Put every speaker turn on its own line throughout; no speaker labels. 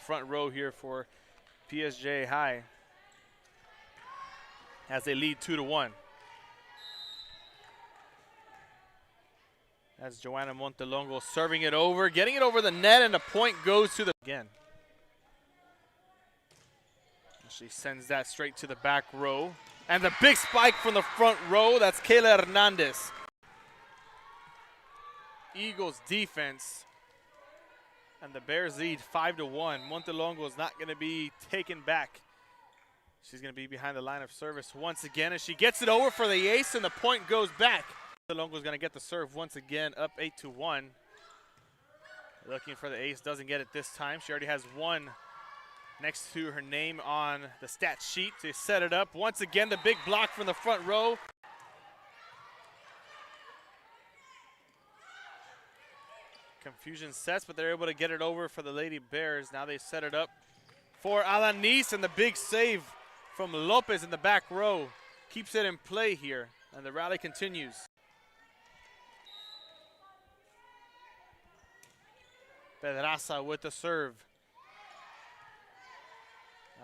front row here for PSJA High as they lead 2-1. As Joanna Montelongo serving it over, getting it over the net, and the point goes to the again. She sends that straight to the back row. And the big spike from the front row, that's Kayla Hernandez. Eagles defense. And the Bears lead 5-1. Montelongo is not going to be taken back. She's going to be behind the line of service once again, and she gets it over for the ace, and the point goes back. Montelongo is going to get the serve once again, up 8-1. Looking for the ace, doesn't get it this time. She already has one next to her name on the stat sheet. They set it up. Once again, the big block from the front row. Confusion sets, but they're able to get it over for the Lady Bears. Now they set it up for Alanis, and the big save from Lopez in the back row keeps it in play here, and the rally continues. Pedraza with the serve.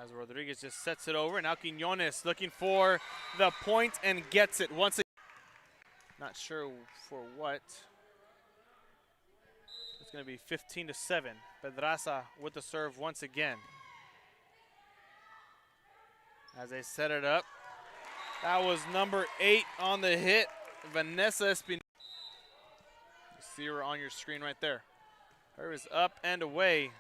As Rodriguez just sets it over. Now Quiñones looking for the point and gets it once again. Not sure for what. It's going to be 15-7. Pedraza with the serve once again. As they set it up. That was number 8 on the hit, Vanessa Espinosa. You see her on your screen right there. Her is up and away.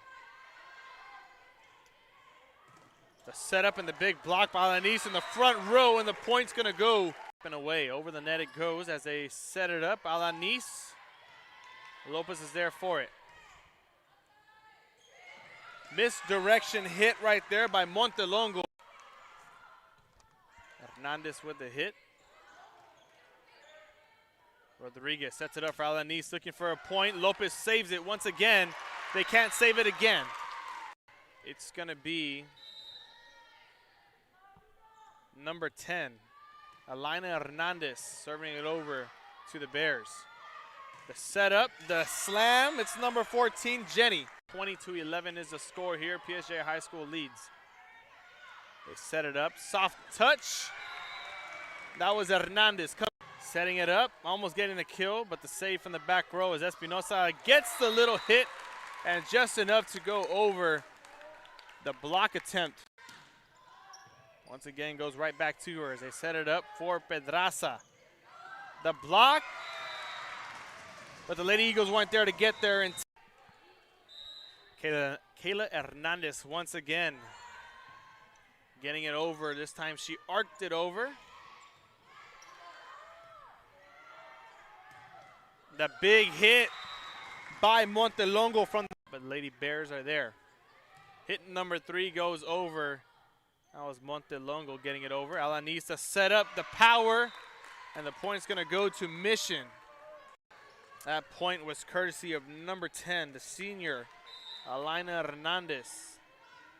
The setup and the big block by Alanis in the front row, and the point's going to go up and away. Over the net it goes as they set it up. Alanis. Lopez is there for it. Misdirection hit right there by Montelongo. Hernandez with the hit. Rodriguez sets it up for Alanis, looking for a point. Lopez saves it once again. They can't save it again. It's going to be number 10, Alaina Hernandez, serving it over to the Bears. The setup, the slam, it's number 14, Jenny. 20-11 is the score here. PSJA High School leads. They set it up, soft touch. That was Hernandez setting it up, almost getting the kill, but the save from the back row as Espinosa gets the little hit and just enough to go over the block attempt. Once again, goes right back to her as they set it up for Pedraza. The block, but the Lady Eagles weren't there to get there. And Kayla Hernandez once again getting it over. This time she arced it over. The big hit by Montelongo from the, but Lady Bears are there. Hit number 3 goes over. That was Montelongo getting it over. Alanis to set up the power, and the point's going to go to Mission. That point was courtesy of number 10, the senior, Alaina Hernandez,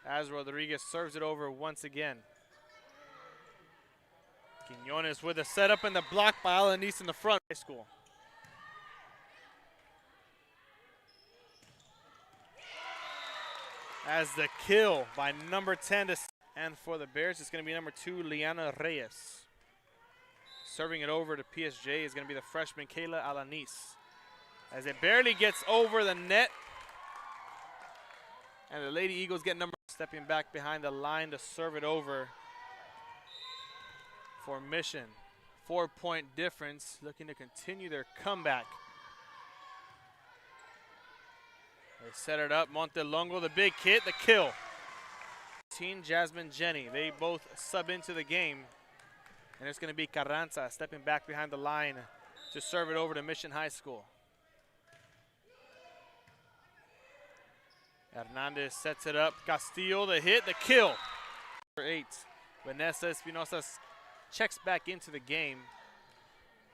as Rodriguez serves it over once again. Quiñones with the setup and the block by Alanis in the front. High school. As the kill by number 10 to, and for the Bears, it's going to be number 2, Liana Reyes. Serving it over to PSJ is going to be the freshman, Kayla Alanis. As it barely gets over the net. And the Lady Eagles get number, stepping back behind the line to serve it over for Mission. 4-point difference, looking to continue their comeback. They set it up. Montelongo, the big hit, the kill. Team Jasmine Jenny, they both sub into the game. And it's going to be Carranza stepping back behind the line to serve it over to Mission High School. Hernandez sets it up. Castillo, the hit, the kill. Number 8, Vanessa Espinosa checks back into the game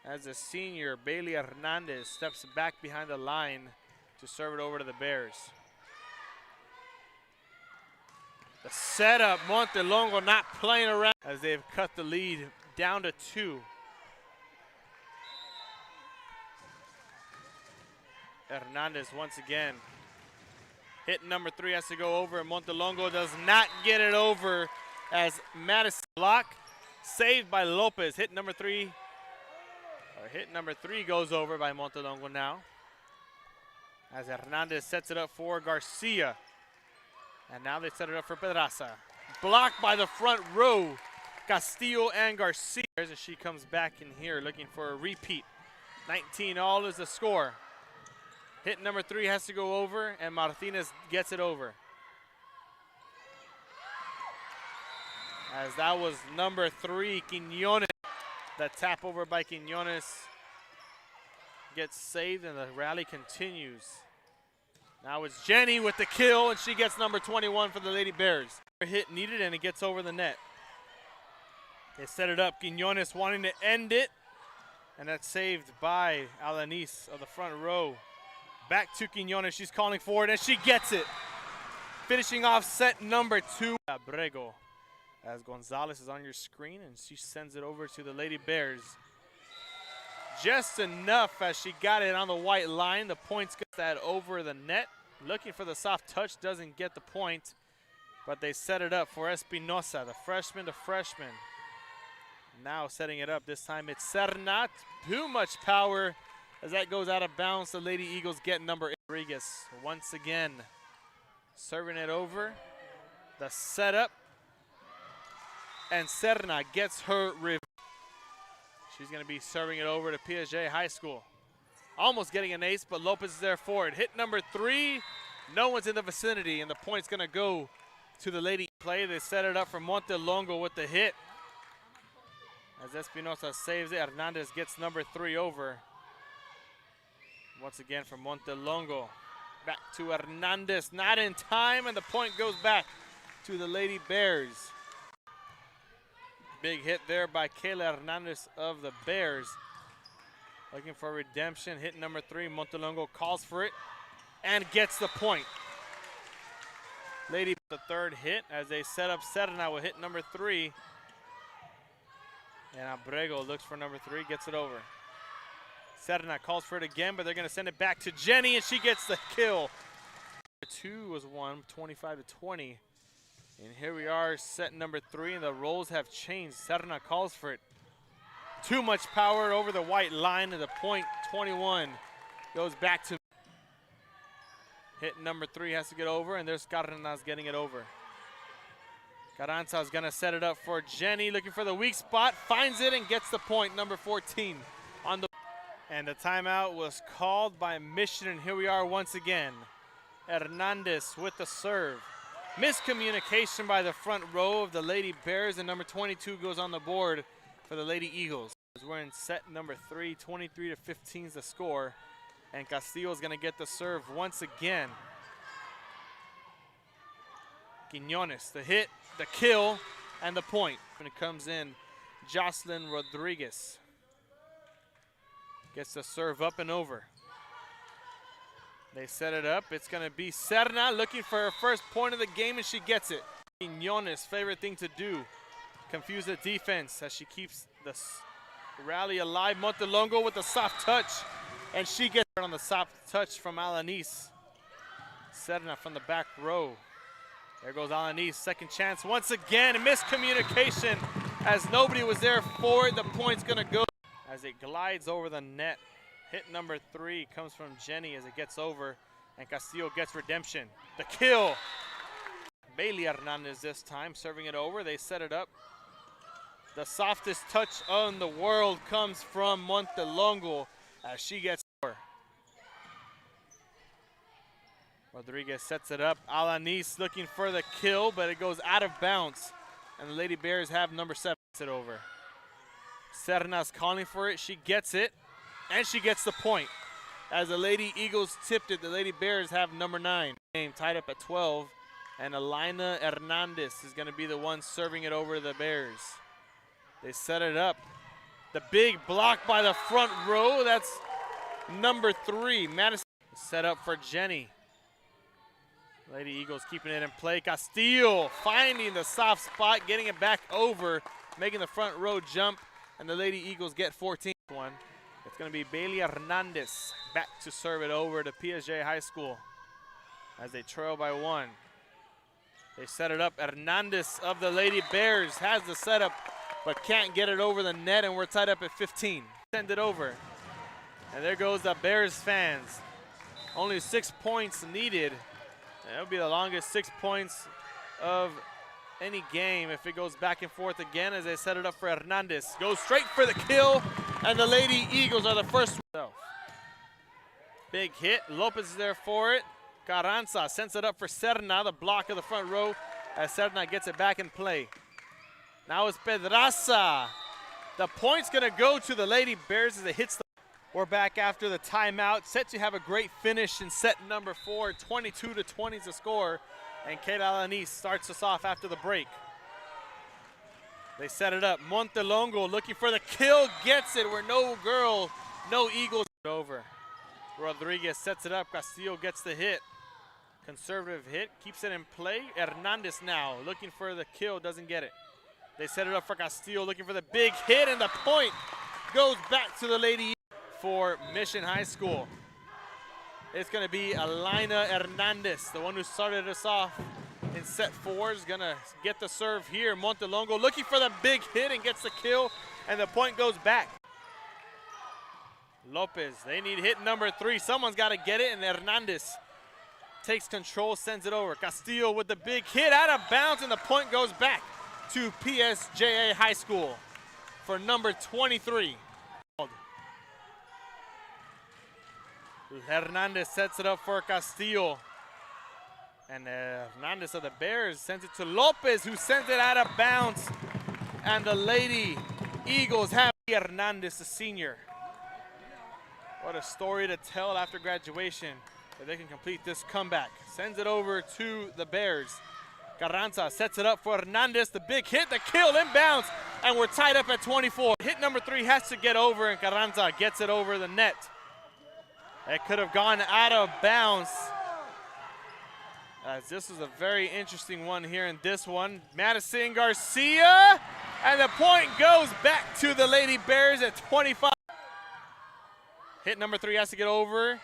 as the senior, Bailey Hernandez, steps back behind the line to serve it over to the Bears. The setup, Montelongo not playing around as they've cut the lead down to 2. Hernandez once again Hit number 3 has to go over, and Montelongo does not get it over as Madison block. Saved by Lopez. Hit number 3 goes over by Montelongo now. As Hernandez sets it up for Garcia. And now they set it up for Pedraza. Blocked by the front row. Castillo and Garcia. As she comes back in here looking for a repeat. 19-all is the score. Hit number 3 has to go over, and Martinez gets it over. As that was number 3, Quiñones. The tap over by Quiñones gets saved, and the rally continues. Now it's Jenny with the kill, and she gets number 21 for the Lady Bears. Hit needed, and it gets over the net. They set it up. Quiñones wanting to end it, and that's saved by Alanis of the front row. Back to Quiñones. She's calling for it, and she gets it. Finishing off set number 2. Abrego. As Gonzalez is on your screen, and she sends it over to the Lady Bears. Just enough as she got it on the white line. The points get that over the net. Looking for the soft touch, doesn't get the point. But they set it up for Espinosa, the freshman. Now setting it up. This time it's Serna. Too much power as that goes out of bounds. The Lady Eagles get number 8. Rodriguez once again serving it over. The setup. And Serna gets her review. She's going to be serving it over to PSJA High School. Almost getting an ace, but Lopez is there for it. Hit number 3. No one's in the vicinity, and the point's going to go to the Lady play. They set it up for Montelongo with the hit. As Espinosa saves it, Hernandez gets number 3 over. Once again from Montelongo. Back to Hernandez, not in time, and the point goes back to the Lady Bears. Big hit there by Kayla Hernandez of the Bears. Looking for redemption. Hit number 3. Montelongo calls for it and gets the point. Lady the third hit as they set up Serna with hit number 3. And Abrego looks for number 3, gets it over. Serna calls for it again, but they're going to send it back to Jenny, and she gets the kill. 2 was won, 25-20. And here we are, set number 3, and the roles have changed. Serna calls for it. Too much power over the white line, and the point 21 goes back to hit number 3 has to get over, and there's Cardenas getting it over. Carranza is going to set it up for Jenny, looking for the weak spot, finds it and gets the point, number 14 on the. And the timeout was called by Mission, and here we are once again. Hernandez with the serve. Miscommunication by the front row of the Lady Bears, and number 22 goes on the board for the Lady Eagles. We're in set number 3, 23-15 is the score, and Castillo is going to get the serve once again. Quiñones, the hit, the kill, and the point. When it comes in, Jocelyn Rodriguez gets the serve up and over. They set it up. It's going to be Serna looking for her first point of the game, and she gets it. Quiñones' favorite thing to do, confuse the defense as she keeps the rally alive. Montelongo with the soft touch, and she gets it on the soft touch from Alanis. Serna from the back row. There goes Alanis, second chance once again. A miscommunication as nobody was there for it. The point's going to go as it glides over the net. Hit number 3 comes from Jenny as it gets over, and Castillo gets redemption. The kill. Bailey Hernandez this time serving it over. They set it up. The softest touch on the world comes from Montelongo as she gets over. Rodriguez sets it up. Alanis looking for the kill, but it goes out of bounds, and the Lady Bears have number 7 it over. Serna's calling for it. She gets it. And she gets the point. As the Lady Eagles tipped it, the Lady Bears have number 9. Game tied up at 12. And Elena Hernandez is going to be the one serving it over to the Bears. They set it up. The big block by the front row. That's number 3. Madison set up for Jenny. Lady Eagles keeping it in play. Castillo finding the soft spot, getting it back over, making the front row jump. And the Lady Eagles get 14. It's going to be Bailey Hernandez back to serve it over to PSJA High School. as they trail by 1. They set it up. Hernandez of the Lady Bears has the setup, but can't get it over the net, and we're tied up at 15. Send it over. And there goes the Bears fans. Only 6 points needed. That'll be the longest 6 points of any game if it goes back and forth again as they set it up for Hernandez. Goes straight for the kill, and the Lady Eagles are the first. Big hit. Lopez is there for it. Carranza sends it up for Serna, the block of the front row, as Serna gets it back in play. Now it's Pedraza. The point's going to go to the Lady Bears as it hits the. We're back after the timeout, set to have a great finish in set number 4. 22-20 is the score, and Kayla Alanis starts us off after the break. They set it up. Montelongo looking for the kill, gets it. We're no Eagles. Over. Rodriguez sets it up. Castillo gets the hit. Conservative hit, keeps it in play. Hernandez now looking for the kill, doesn't get it. They set it up for Castillo, looking for the big hit, and the point goes back to the Lady for Mission High School. It's going to be Alaina Hernandez, the one who started us off in set 4, is going to get the serve here. Montelongo looking for the big hit and gets the kill, and the point goes back. Lopez, they need hit number 3. Someone's got to get it, and Hernandez takes control, sends it over. Castillo with the big hit, out of bounds, and the point goes back to PSJA High School for number 23. Hernandez sets it up for Castillo. And Hernandez of the Bears sends it to Lopez, who sends it out of bounds. And the Lady Eagles have Hernandez, the senior. What a story to tell after graduation, that they can complete this comeback. Sends it over to the Bears. Carranza sets it up for Hernandez. The big hit, the kill, inbounds, and we're tied up at 24. Hit number 3 has to get over, and Carranza gets it over the net. It could have gone out of bounds, as this was a very interesting one here in this one. Madison Garcia, and the point goes back to the Lady Bears at 25. Hit number 3 has to get over,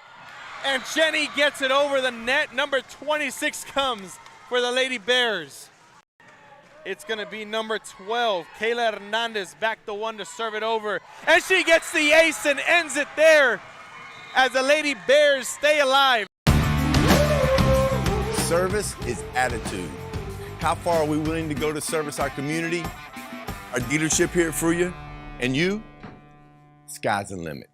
and Jenny gets it over the net. Number 26 comes for the Lady Bears. It's going to be number 12, Kayla Hernandez, back the one to serve it over, and she gets the ace and ends it there as the Lady Bears stay alive.
Service is attitude. How far are we willing to go to service our community, our dealership here at Fruya, and you? Sky's the limit.